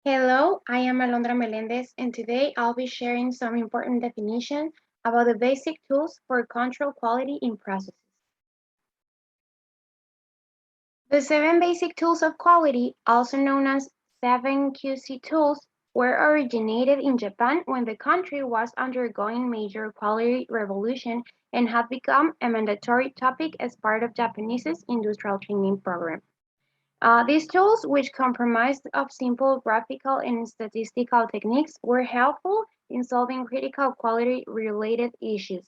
Hello, I am Alondra Melendez, and today I'll be sharing some important definitions about the basic tools for control quality in processes. The 7 basic tools of quality, also known as 7 QC tools, were originated in Japan when the country was undergoing major quality revolution and had become a mandatory topic as part of Japanese's industrial training program. These tools, which comprised of simple graphical and statistical techniques, were helpful in solving critical quality-related issues.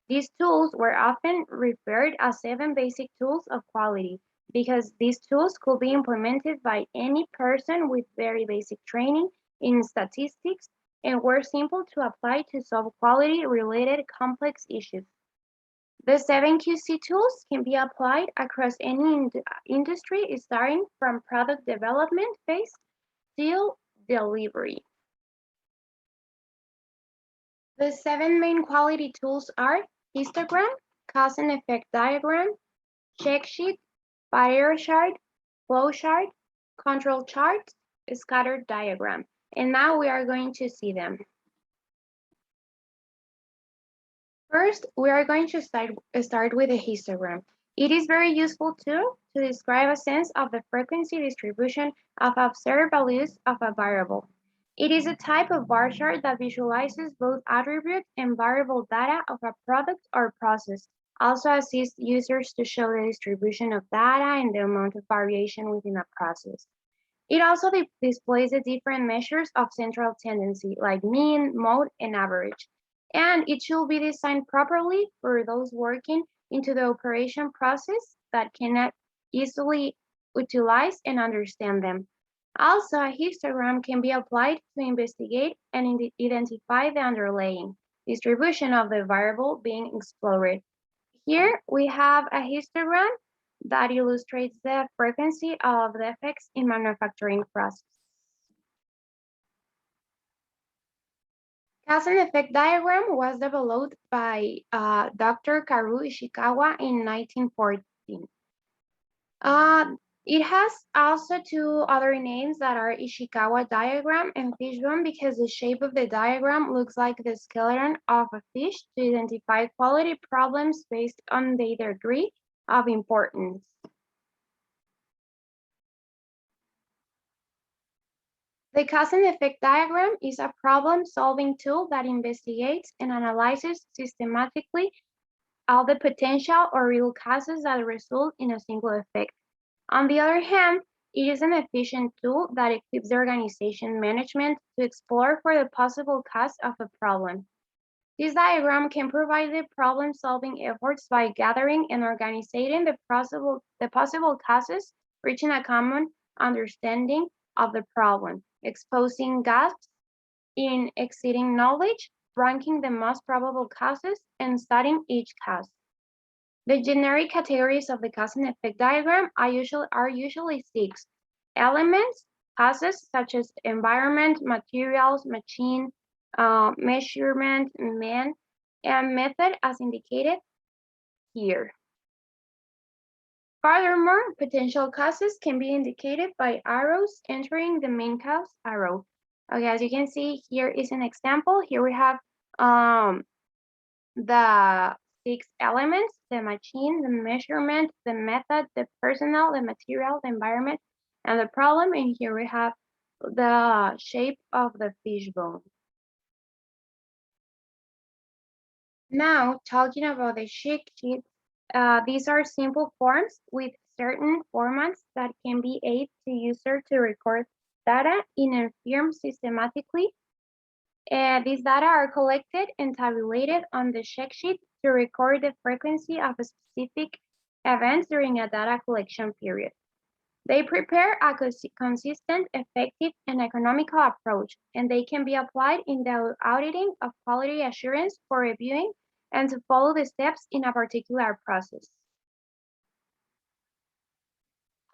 These tools were often referred as 7 basic tools of quality because these tools could be implemented by any person with very basic training in statistics and were simple to apply to solve quality-related complex issues. The 7 QC tools can be applied across any industry starting from product development phase till delivery. The 7 main quality tools are histogram, cause and effect diagram, check sheet, barrier chart, flow chart, control chart, scatter diagram. And now we are going to see them. First, we are going to start with a histogram. It is very useful tool to describe a sense of the frequency distribution of observed values of a variable. It is a type of bar chart that visualizes both attribute and variable data of a product or process. Also assists users to show the distribution of data and the amount of variation within a process. It also displays the different measures of central tendency, like mean, mode, and average. And it should be designed properly for those working into the operation process that cannot easily utilize and understand them. Also, a histogram can be applied to investigate and identify the underlying distribution of the variable being explored. Here we have a histogram that illustrates the frequency of defects in manufacturing process. Cause and effect diagram was developed by Dr. Karu Ishikawa in 1914. It has also two other names that are Ishikawa diagram and fishbone because the shape of the diagram looks like the skeleton of a fish to identify quality problems based on their degree of importance. The cause and effect diagram is a problem-solving tool that investigates and analyzes systematically all the potential or real causes that result in a single effect. On the other hand, it is an efficient tool that equips the organization management to explore for the possible cause of a problem. This diagram can provide the problem-solving efforts by gathering and organizing the possible causes, reaching a common understanding of the problem, exposing gaps in existing knowledge, ranking the most probable causes, and studying each cause. The generic categories of the cause and effect diagram are usually 6 elements, causes such as environment, materials, machine, measurement, man, and method as indicated here. Furthermore, potential causes can be indicated by arrows entering the main cause arrow. Okay, as you can see, here is an example. Here we have the 6 elements: the machine, the measurement, the method, the personnel, the material, the environment, and the problem. And here we have the shape of the fishbone. Now, talking about the cheat sheets, these are simple forms with certain formats that can be aid to user to record data in a firm systematically. These data are collected and tabulated on the check sheet to record the frequency of a specific events during a data collection period. They prepare a consistent, effective, and economical approach, and they can be applied in the auditing of quality assurance for reviewing and to follow the steps in a particular process.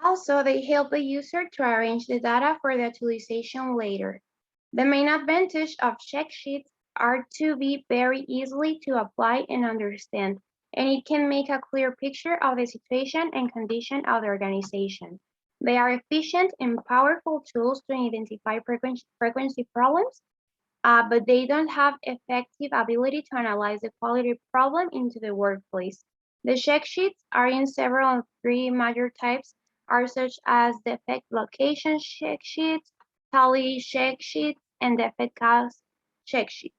Also, they help the user to arrange the data for the utilization later. The main advantage of check sheets are to be very easily to apply and understand, and it can make a clear picture of the situation and condition of the organization. They are efficient and powerful tools to identify frequency problems, but they don't have effective ability to analyze the quality problem into the workplace. The check sheets are in several three major types are such as defect location check sheets, tally check sheets, and defect cause check sheets.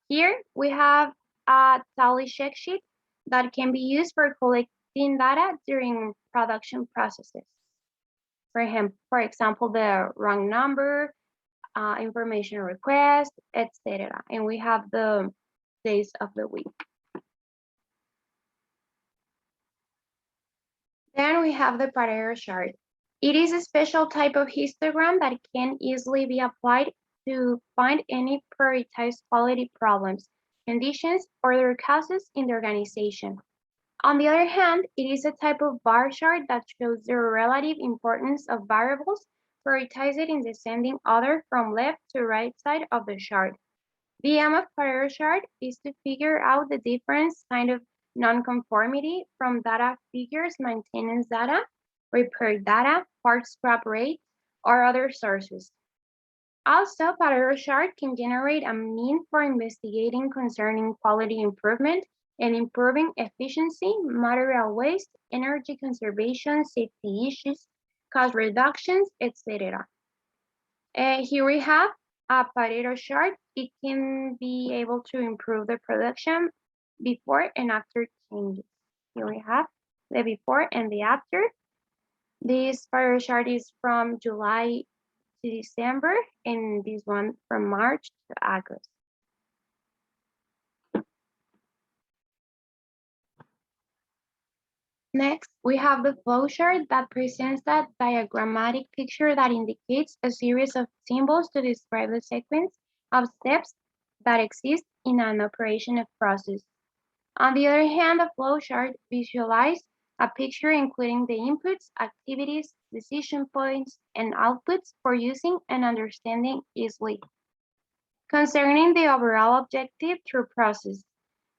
Here we have a tally check sheet that can be used for collecting data during production processes. For example, the wrong number, information request, etc. And we have the days of the week. Then we have the Pareto chart. It is a special type of histogram that can easily be applied to find any prioritized quality problems, conditions, or their causes in the organization. On the other hand, it is a type of bar chart that shows the relative importance of variables prioritized in descending order from left to right side of the chart. The aim of Pareto chart is to figure out the different kind of nonconformity from data figures, maintenance data, repair data, part scrap rate, or other sources. Also, Pareto chart can generate a mean for investigating concerning quality improvement and improving efficiency, material waste, energy conservation, safety issues, cost reductions, etc. Here we have a Pareto chart. It can be able to improve the production before and after changes. Here we have the before and the after. This Pareto chart is from July to December, and this one from March to August. Next, we have the flowchart that presents that diagrammatic picture that indicates a series of symbols to describe the sequence of steps that exist in an operation of process. On the other hand, the flowchart visualizes a picture including the inputs, activities, decision points, and outputs for using and understanding easily. Concerning the overall objective through process,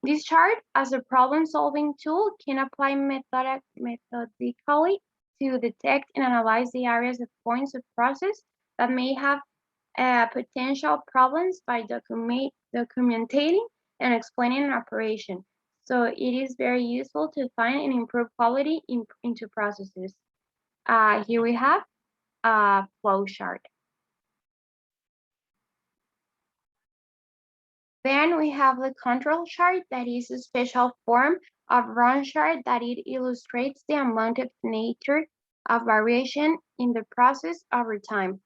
this chart, as a problem-solving tool, can apply methodically to detect and analyze the areas of points of process that may have potential problems by documenting and explaining an operation. So it is very useful to find and improve quality into processes. Here we have a flow chart. Then we have the control chart that is a special form of run chart that it illustrates the amount of nature of variation in the process over time.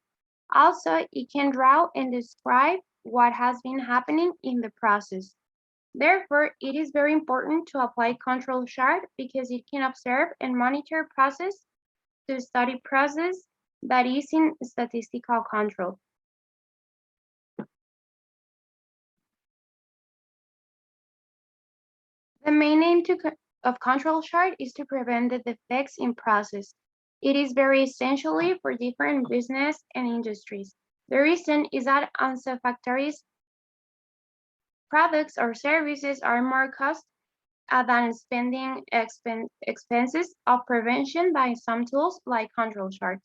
Also, it can draw and describe what has been happening in the process. Therefore, it is very important to apply control chart because it can observe and monitor process to study process that is in statistical control. The main aim of control chart is to prevent the defects in process. It is very essentially for different business and industries. The reason is that unsatisfactory products or services are more cost than spending expenses of prevention by some tools like control charts.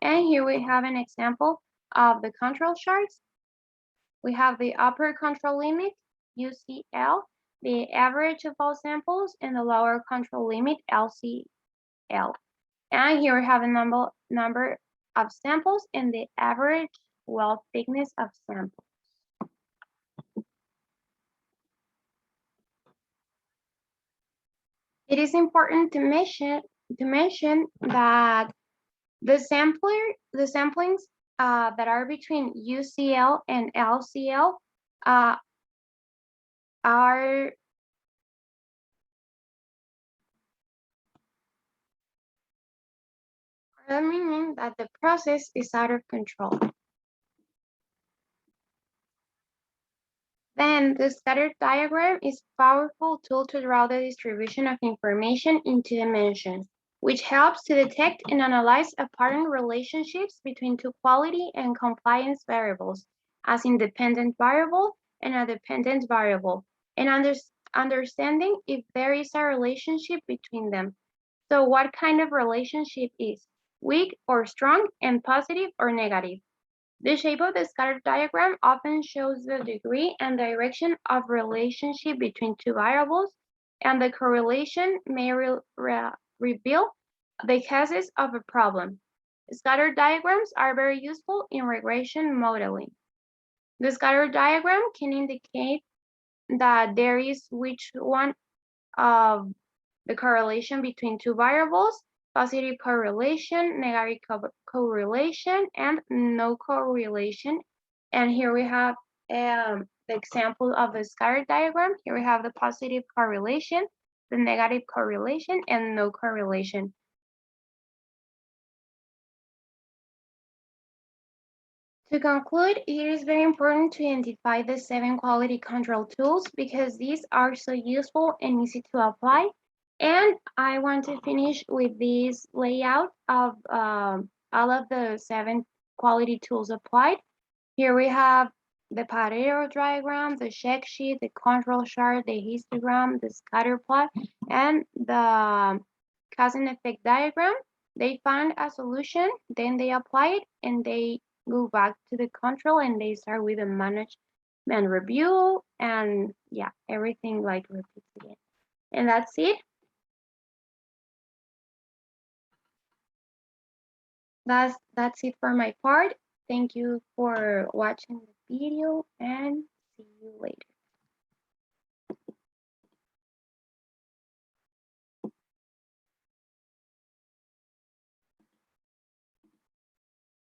And here we have an example of the control charts. We have the upper control limit, UCL, the average of all samples, and the lower control limit, LCL. And here we have a number of samples and the average well thickness of samples. It is important to mention that the samplings that are between UCL and LCL are meaning that the process is out of control. Then the scatter diagram is a powerful tool to draw the distribution of information into dimensions, which helps to detect and analyze apparent relationships between two quality and compliance variables as independent variable and a dependent variable, and understanding if there is a relationship between them. So what kind of relationship is? weak or strong, and positive or negative. The shape of the scatter diagram often shows the degree and direction of relationship between two variables, and the correlation may reveal the causes of a problem. Scatter diagrams are very useful in regression modeling. The scatter diagram can indicate that there is which one of the correlation between two variables, positive correlation, negative correlation, and no correlation. And here we have the example of the scatter diagram. Here we have the positive correlation, the negative correlation, and no correlation. To conclude, it is very important to identify the 7 quality control tools because these are so useful and easy to apply. And I want to finish with this layout of all of the 7 quality tools applied. Here we have the Pareto diagram, the check sheet, the control chart, the histogram, the scatter plot, and the cause and effect diagram. They find a solution, then they apply it, and they go back to the control and they start with a management review, and yeah, everything like repeats again. And that's it. That's it for my part. Thank you for watching the video, and